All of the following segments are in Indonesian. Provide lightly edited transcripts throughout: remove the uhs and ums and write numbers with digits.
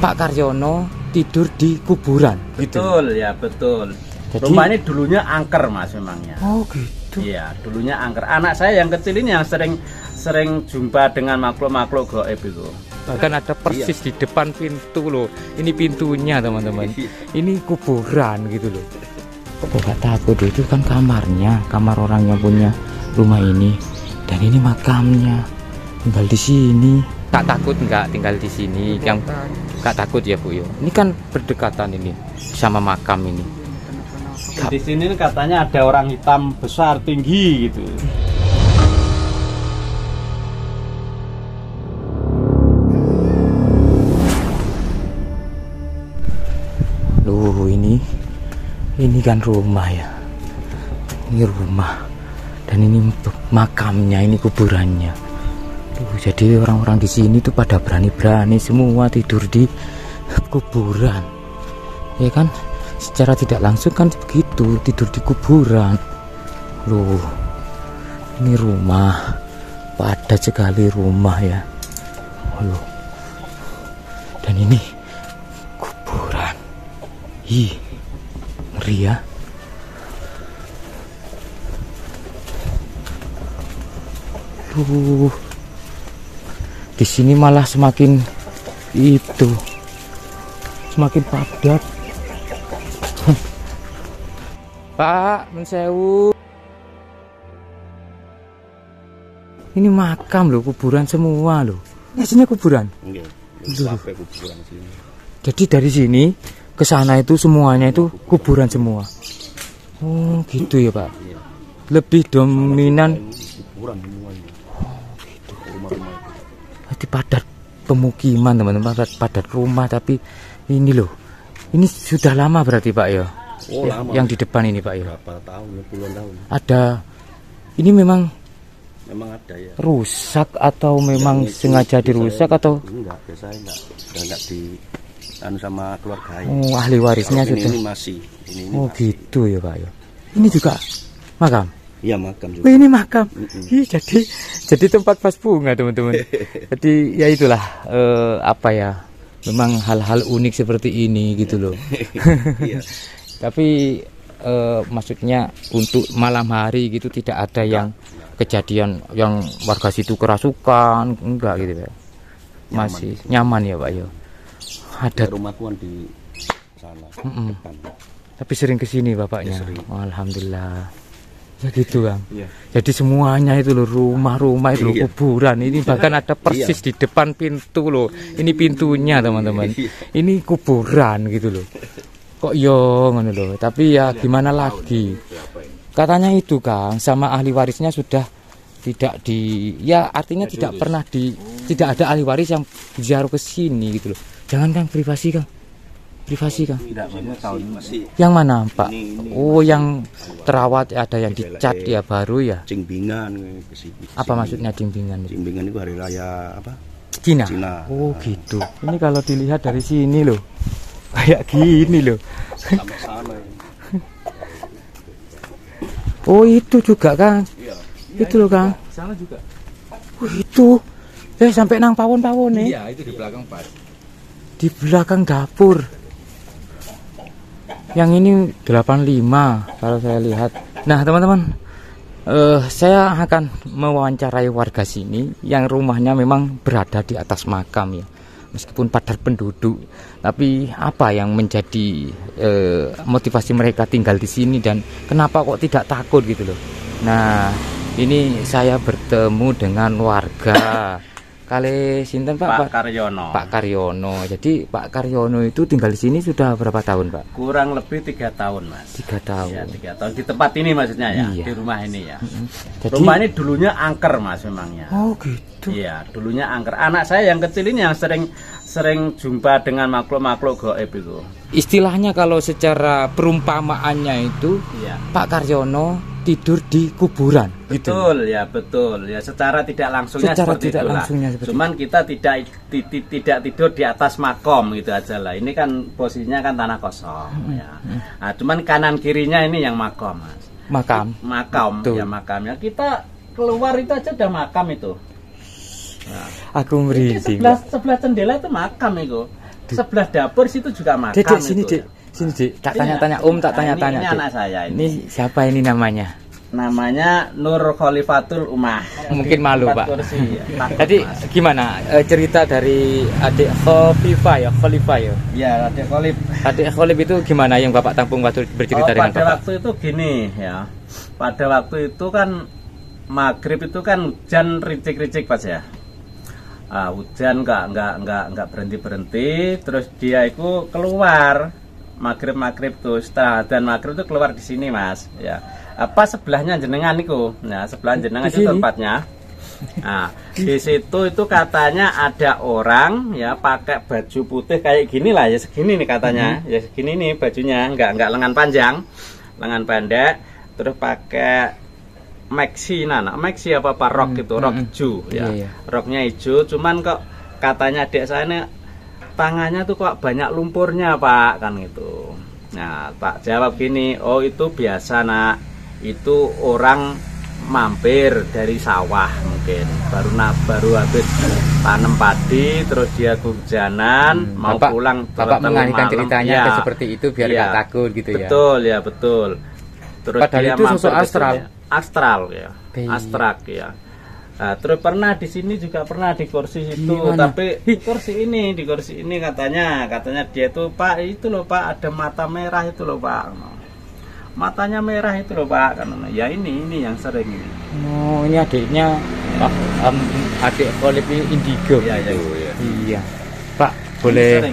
Pak Karyono tidur di kuburan. Betul ya, betul. Jadi, rumah ini dulunya angker Mas memangnya. Oh gitu. Iya, dulunya angker. Anak saya yang kecil ini yang sering jumpa dengan makhluk-makhluk gaib itu. Bahkan ada persis di depan pintu loh. Ini pintunya teman-teman. Ini kuburan gitu loh. Kok gak takut, itu kan kamarnya, kamar orang yang punya rumah ini. Dan ini makamnya. Tinggal di sini. Tak takut nggak tinggal di sini? Yang gak takut ya Bu yo. Ini kan berdekatan ini sama makam ini. Di sini katanya ada orang hitam besar tinggi gitu. Loh, ini kan rumah ya. Ini rumah. Dan ini makamnya, ini kuburannya. Loh, jadi orang-orang di sini tuh pada berani-berani semua tidur di kuburan. Ya kan? Secara tidak langsung kan begitu, tidur di kuburan. Loh, ini rumah, padat sekali rumah ya. Loh, dan ini kuburan. Ih, ngeri ya. Loh, di sini malah semakin semakin padat. Pak, mensewu. Ini makam loh, kuburan semua loh. Ini sini kuburan. Enggak, sampai kuburan sini. Jadi dari sini ke sana itu semuanya itu kuburan semua. Oh, gitu ya, Pak. Iya. Lebih dominan Kuburan semuanya. Oh, gitu. Rumah-rumah. Berarti padat pemukiman, teman-teman, padat rumah, tapi ini loh. Ini sudah lama berarti, Pak ya? Oh, lama. Yang di depan ini Pak ya? Berapa tahun, puluhan tahun. Ada, ini memang ada ya. Rusak atau memang sengaja dirusak atau? Enggak, biasanya enggak di sama keluarga. Oh, ahli warisnya sudah. Ini masih. Ini oh masih. Gitu ya Pak ya. Ini juga makam. Iya, makam juga. Oh, ini makam. Jadi tempat pas bunga teman-teman. Jadi ya itulah apa ya? Memang hal-hal unik seperti ini gitu loh. Iya. Tapi maksudnya untuk malam hari gitu tidak ada yang kejadian yang warga situ kerasukan, enggak gitu ya. Masih nyaman ya Pak ya. Ada rumahku di sana. Depan. Tapi sering kesini bapaknya. Ya, sering. Oh, alhamdulillah. Ya gitu Bang. Iya. Jadi semuanya itu loh, rumah-rumah itu loh, kuburan. Ini bahkan ada persis di depan pintu loh. Ini pintunya teman-teman. Ini kuburan gitu loh. Kok yo ngono loh. Tapi ya gimana lagi? Katanya itu Kang sama ahli warisnya sudah tidak ya artinya tidak pernah tidak ada ahli waris yang ziarah ke sini gitu loh. Jangan Kang, privasi Kang. Privasi Kang. Yang mana Pak? Oh, yang terawat ada yang dicat ya baru ya. Cimbingan. Apa maksudnya cimbingan itu? Cimbingan itu hari raya apa? Cina. Cina. Oh gitu. Ini kalau dilihat dari sini loh. Kayak gini loh. Sampai sana. Oh itu juga Kang. Iya. Itu loh Kang. Sana juga. Oh itu. Sampai nang pawon-pawon nih. Iya, itu di belakang pas. Di belakang dapur. Yang ini 85 kalau saya lihat. Nah teman-teman, saya akan mewawancarai warga sini yang rumahnya memang berada di atas makam ya. Meskipun padat penduduk, tapi apa yang menjadi motivasi mereka tinggal di sini dan kenapa kok tidak takut gitu loh. Nah, ini saya bertemu dengan warga kali sinten Pak Karyono. Pak Karyono. Jadi Pak Karyono itu tinggal di sini sudah berapa tahun Pak? Kurang lebih 3 tahun Mas. 3 tahun. Ya, 3 tahun di tempat ini maksudnya ya, Iya. di rumah ini ya. Jadi, rumah ini dulunya angker Mas memangnya. oh gitu. Iya, dulunya angker. Anak saya yang kecil ini yang sering jumpa dengan makhluk-makhluk gaib itu. Istilahnya kalau secara perumpamaannya itu Iya. Pak Karyono tidur di kuburan. Betul ya, betul ya. Secara tidak langsungnya Secara seperti tidak itulah. langsungnya seperti Cuman kita tidak tidur di atas makom gitu aja lah. Ini kan posisinya kan tanah kosong ya. Nah, cuman kanan kirinya ini yang makom Mas. Makam. Makam Betul. ya, makamnya. Kita keluar itu aja udah makam itu. Nah, Aku merinding. sebelah jendela itu makam itu. sebelah dapur situ juga makam. Dek, sini itu, Dek. Sini Dek. Tak tanya-tanya Om, tak tanya-tanya. Ini Dek. anak saya ini. Ini siapa ini namanya? Namanya Nur Khalifatul Ummah. Mungkin malu, Pak. Kursi, ya. Jadi gimana cerita dari adik Khalifah ya? Khalifah ya? Ya, adik Khalif. Adik Khalif itu gimana yang Bapak tampung waktu bercerita dengan pada Bapak? waktu itu gini ya. Pada waktu itu kan maghrib itu kan hujan ricik-ricik pas ya. Hujan nggak berhenti, terus dia itu keluar maghrib tuh, setelah dan maghrib itu keluar di sini Mas ya. Apa sebelahnya jenengan itu, nah sebelah jenengan itu tempatnya. Nah di situ itu katanya ada orang ya pakai baju putih kayak gini lah ya, segini nih katanya ya, segini nih bajunya, nggak lengan panjang, lengan pendek, terus pakai maxi apa rok gitu, rok hijau ya, roknya hijau, cuman kok katanya adik saya ini tangannya tuh kok banyak lumpurnya Pak kan gitu. Nah Pak jawab gini, oh itu biasa nak, itu orang mampir dari sawah mungkin baru habis tanam padi, terus dia kehujanan mau pulang. Bapak mengalihkan ceritanya ya, ke seperti itu biar nggak takut gitu ya. Betul ya, betul. Terus padahal dia itu sosok astral. Astral ya, astrak ya. Nah, terus pernah di sini juga pernah di kursi itu, tapi di kursi ini katanya dia tuh Pak itu loh Pak, ada mata merah itu loh Pak. Matanya merah itu loh Pak kan. Ya ini yang sering ini. Oh, ini adiknya Pak, adik Khalif Indigo. Iya, iya. Pak, boleh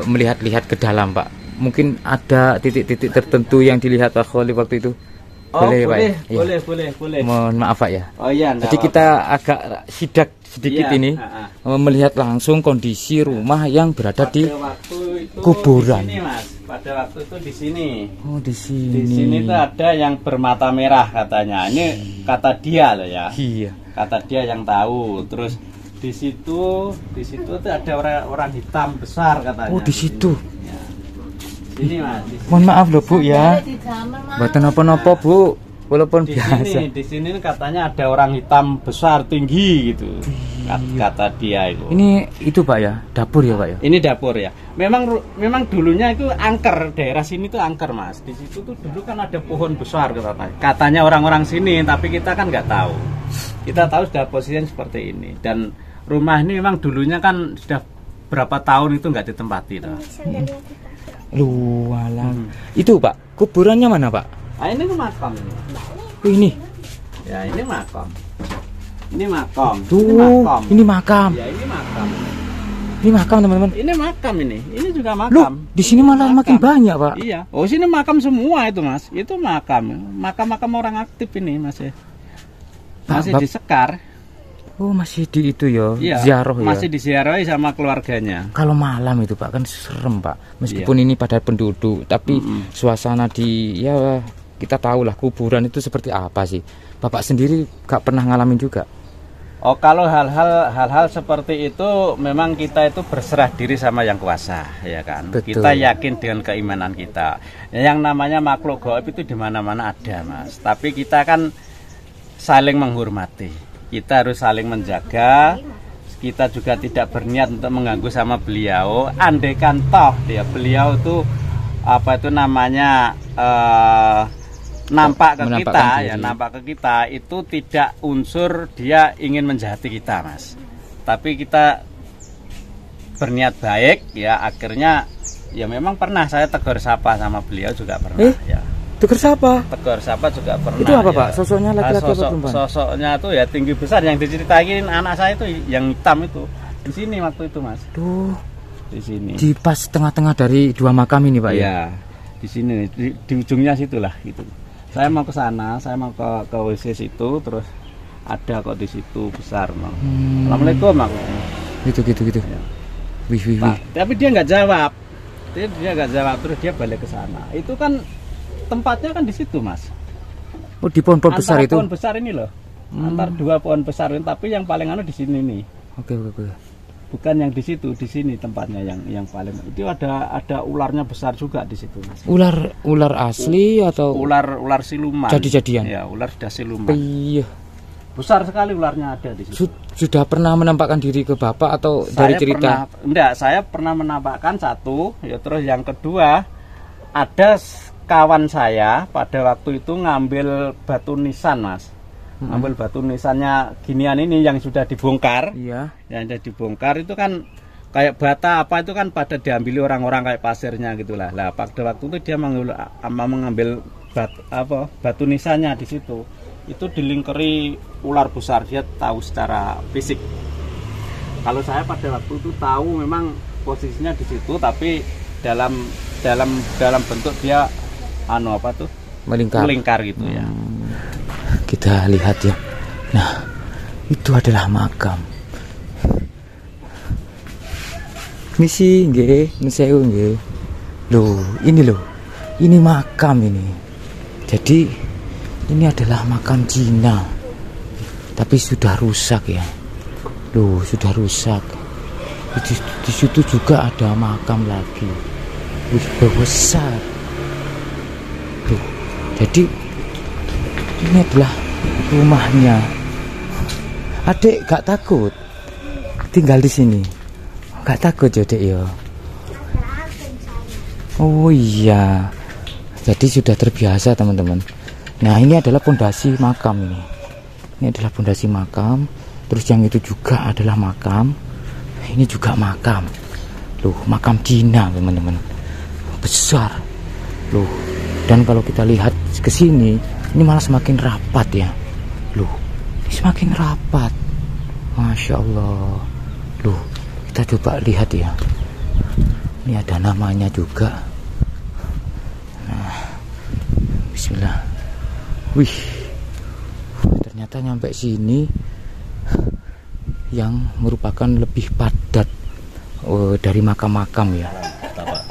melihat-lihat ke dalam Pak. Mungkin ada titik-titik tertentu yang dilihat Pak Khalif waktu itu. Boleh Pak? Boleh. Mohon maaf Pak ya. Oh iya. Jadi kita agak sidak sedikit ini melihat langsung kondisi rumah yang berada di kuburan. Di sini, Mas. Pada waktu itu di sini. Oh, di sini. Di sini tuh ada yang bermata merah katanya. Ini kata dia loh ya. Iya. Kata dia yang tahu. Terus di situ tuh ada orang hitam besar katanya. Oh, di situ. Ya. Sini Mas. Mohon maaf loh Bu ya. Mboten napa-napa Bu. Walaupun biasa. Di sini katanya ada orang hitam besar tinggi gitu. Kata dia itu. Ini itu Pak ya, dapur ya Pak ya. Ini dapur ya. Memang dulunya itu angker, daerah sini tuh angker Mas. Di situ tuh dulu kan ada pohon besar katanya orang-orang sini, tapi kita kan nggak tahu. Kita tahu sudah posisinya seperti ini. Dan rumah ini memang dulunya kan sudah berapa tahun itu nggak ditempati toh. Lu alang. Itu Pak, kuburannya mana Pak? Nah, ini tuh makam ini. Ini. Ya, ini makam. Ini makam. Tuh, ini makam. Ya, ini makam. Ini makam teman-teman. Ini makam ini. Ini juga makam. Loh, di sini malah makin banyak, Pak. Iya. Oh, sini makam semua itu, Mas. Itu makam. Makam-makam orang aktif ini, Mas. Masih disekar. Oh, masih di itu ya. Iya, ziarah ya. Masih diziarahi sama keluarganya. Kalau malam itu, Pak, kan serem, Pak. Meskipun ini pada penduduk, tapi suasana di ya kita tahu lah kuburan itu seperti apa sih. Bapak sendiri gak pernah ngalamin juga? Oh, kalau hal-hal seperti itu memang kita itu berserah diri sama yang kuasa, ya kan. Betul. Kita yakin dengan keimanan kita. Yang namanya makhluk gaib itu di mana-mana ada, Mas. Tapi kita kan saling menghormati. Kita harus saling menjaga. Kita juga tidak berniat untuk mengganggu sama beliau. Andaikan toh beliau itu apa itu namanya nampak ke kita itu tidak unsur dia ingin menjahati kita, Mas. Tapi kita berniat baik ya, akhirnya ya memang pernah saya tegur sapa sama beliau juga pernah ya. Tegur sapa? Tegur sapa juga pernah. Itu apa, ya. Pak? Sosoknya laki-laki atau perempuan? Sosoknya tuh ya tinggi besar yang diceritain anak saya itu yang hitam itu. Di sini waktu itu, Mas. Tuh. Di sini. Di pas tengah-tengah dari dua makam ini, Pak ya. Di sini di ujungnya situlah gitu. Saya mau ke sana, saya mau ke WC situ, terus ada kok di situ besar, Bang. Assalamualaikum, Bang. Gitu. Ya. Wih. Tapi dia nggak jawab. Dia nggak jawab, terus dia balik ke sana. Itu kan tempatnya kan di situ, Mas. Oh, di pohon-pohon besar itu. Pohon besar ini loh. Antar dua pohon besar ini, tapi yang paling di sini nih. Oke. Bukan yang di situ, di sini tempatnya yang paling. Itu ada ularnya besar juga di situ, Mas. Ular asli atau ular siluman. Jadi-jadian. Ya, ular sudah siluman. Iya. besar sekali ularnya ada di situ. Sudah pernah menampakkan diri ke Bapak atau dari cerita? Saya pernah menampakkan satu, ya terus yang kedua ada kawan saya pada waktu itu ngambil batu nisan, Mas. Ngambil batu nisannya ginian ini yang sudah dibongkar. Iya. Yang sudah dibongkar itu kan kayak bata apa itu kan pada diambil orang-orang kayak pasirnya gitulah. Lah pada waktu itu dia mengambil batu nisannya di situ. Itu dilingkari ular besar, dia tahu secara fisik. Kalau saya pada waktu itu tahu memang posisinya di situ, tapi dalam bentuk dia melingkar gitu ya. Kita lihat ya. Nah, itu adalah makam. Misi nggih, sewu nggih. Loh, ini loh. Ini makam ini. Jadi ini adalah makam Cina, tapi sudah rusak ya. Loh, sudah rusak. Di situ juga ada makam lagi. Wih, besar. Loh, jadi ini adalah rumahnya. Adik gak takut tinggal di sini? Gak takut ya, Dek ya? Oh iya. Jadi sudah terbiasa, teman-teman. Nah, ini adalah pondasi makam ini. Ini adalah pondasi makam. Terus yang itu juga adalah makam. Ini juga makam. Loh, makam Cina, teman-teman. Besar. Loh, dan kalau kita lihat ke sini, ini malah semakin rapat ya. Loh, ini semakin rapat. Masya Allah. Loh, kita coba lihat ya. Ini ada namanya juga. Nah, bismillah. Wih, ternyata nyampe sini yang merupakan lebih padat dari makam-makam ya.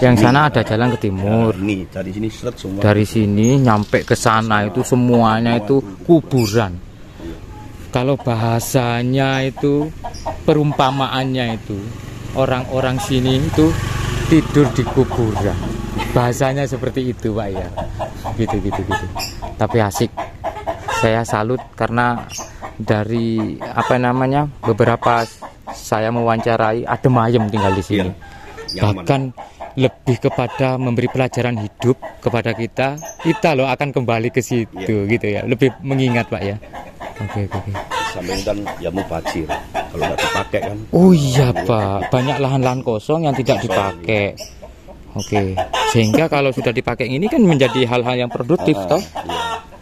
Yang sana ada jalan ke timur. Ini dari sini semua. Dari sini nyampe ke sana itu semuanya itu kuburan. Kalau bahasanya itu perumpamaannya itu orang-orang sini itu tidur di kuburan. Bahasanya seperti itu, Pak ya. Gitu. Tapi asik. Saya salut karena dari beberapa saya mewawancarai adem ayem tinggal di sini. Bahkan lebih kepada memberi pelajaran hidup kepada kita loh akan kembali ke situ gitu ya. Lebih mengingat, Pak ya. Oke. Sampai kan ya mubazir. Kalau nggak dipakai kan. Oh iya, Pak. Banyak lahan-lahan kosong yang tidak dipakai. Oke. Sehingga kalau sudah dipakai ini kan menjadi hal-hal yang produktif toh.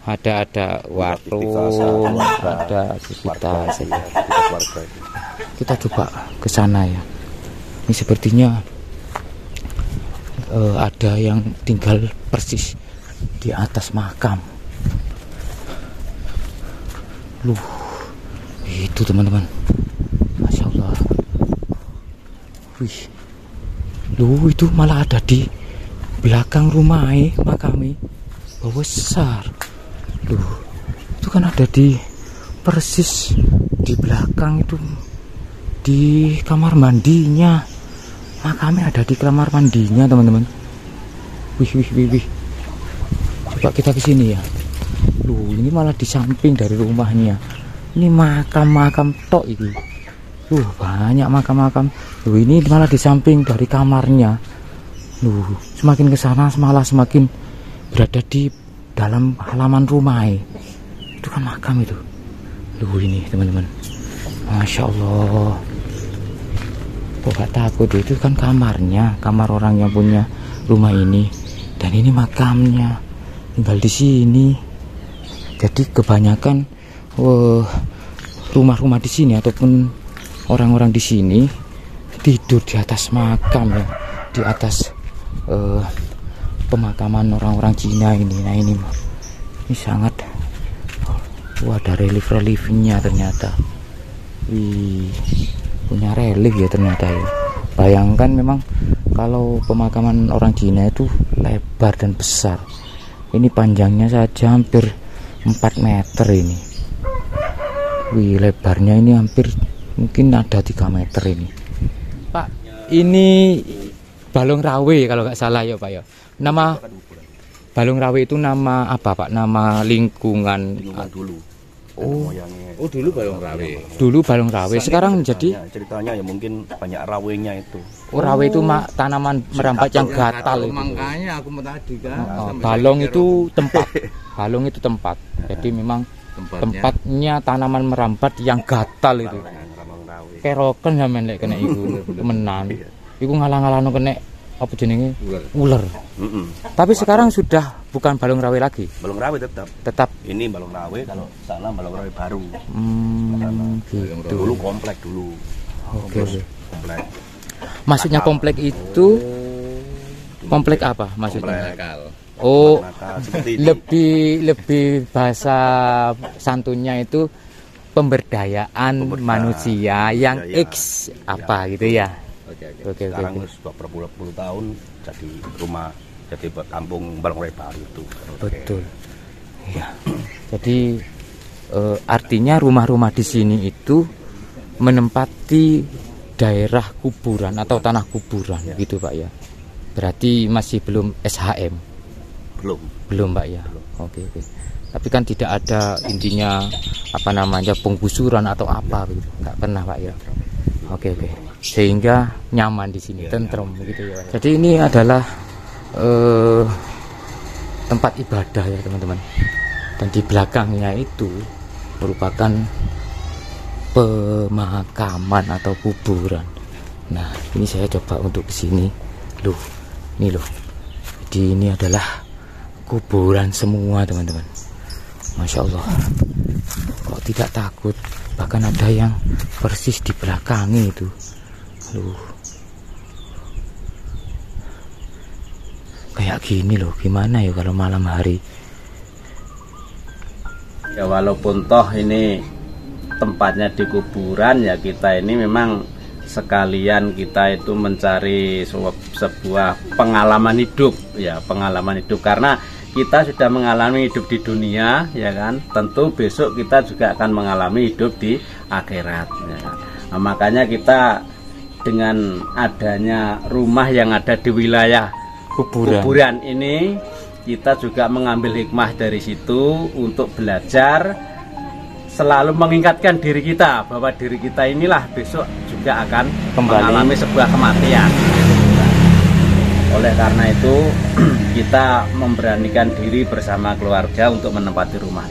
Ada warung, ada aktivitas. Kita coba ke sana ya. Ini sepertinya ada yang tinggal persis di atas makam. Loh, itu teman-teman. Masya Allah. Wih. Loh, itu malah ada di belakang rumah makami. Besar. Loh, itu kan ada di persis di belakang itu, di kamar mandinya. Makamnya ada di kamar mandinya, teman-teman. Wih. Coba kita ke sini ya. Loh, ini malah di samping dari rumahnya. Ini makam tok itu. Loh, banyak makam-makam. Loh, ini malah di samping dari kamarnya. Loh, semakin ke sana malah semakin berada di dalam halaman rumah. Itu kan makam itu. Loh, ini teman-teman. Masya Allah. Kok gak takut? Itu kan kamarnya, kamar orang yang punya rumah ini. Dan ini makamnya. Tinggal di sini. Jadi kebanyakan rumah-rumah di sini ataupun orang-orang di sini tidur di atas makam ya, di atas pemakaman orang-orang Cina ini. Nah ini sangat ada relief-reliefnya ternyata. Wih, punya relief ya ternyata ya. Bayangkan memang kalau pemakaman orang Cina itu lebar dan besar. Ini panjangnya saja hampir 4 meter ini. Wih, lebarnya ini hampir mungkin ada 3 meter ini. Pak, ini Balong Rawe kalau nggak salah ya Pak ya. Nama Balong Rawe itu nama apa Pak? Nama lingkungan dulu. Oh. moyangnya. Oh dulu balong rawe. Dulu balong rawe, sekarang jadi ceritanya ya mungkin banyak rawenya itu. rawe itu tanaman merambat yang gatal itu. Makanya aku mau tadi kan. Oh, sampai balong saya itu tempat. Balong itu tempat. Jadi memang tempatnya tanaman merambat yang gatal itu. Ramang rawe. Keroken sampean lek kena iku menan. Iku ngalang-alano kena apa jenenge? Ular. Tapi sekarang sudah bukan balong rawe lagi. Balong rawe tetap. Tetap Ini balong rawe, kalau sana balong rawe baru. gitu. Dulu komplek dulu. Oke. Komplek. Maksudnya komplek itu komplek apa maksudnya? nakal. Oh, Nakal seperti ini. lebih bahasa santunnya itu pemberdayaan manusia yang Budaya. X apa gitu ya. Oke. Sekarang sudah berpuluh-puluh tahun jadi rumah, jadi kampung balong rawe baru itu. Betul. Ya. Jadi artinya rumah-rumah di sini itu menempati daerah kuburan atau tanah kuburan gitu Pak ya. Berarti masih belum SHM. Belum Pak ya. Oke. Tapi kan tidak ada intinya apa namanya penggusuran atau apa begitu. Enggak pernah Pak ya. Oke. Sehingga nyaman di sini, tentrem begitu ya. Jadi ini adalah tempat ibadah ya teman-teman. Dan di belakangnya itu merupakan pemakaman atau kuburan. Nah, ini saya coba untuk kesini. Loh, ini loh. Jadi ini adalah kuburan semua teman-teman. Masya Allah. Kok tidak takut? Bahkan ada yang persis di belakangnya itu. Loh. Kayak gini loh. Gimana ya kalau malam hari? Ya walaupun toh ini tempatnya di kuburan, ya kita ini memang sekalian kita itu mencari sebuah pengalaman hidup, ya pengalaman hidup, karena kita sudah mengalami hidup di dunia, ya kan, tentu besok kita juga akan mengalami hidup di akhirat, ya kan? Nah, makanya kita dengan adanya rumah yang ada di wilayah kuburan ini, kita juga mengambil hikmah dari situ untuk belajar, selalu mengingatkan diri kita bahwa diri kita inilah besok juga akan mengalami sebuah kematian. Oleh karena itu kita memberanikan diri bersama keluarga untuk menempati rumah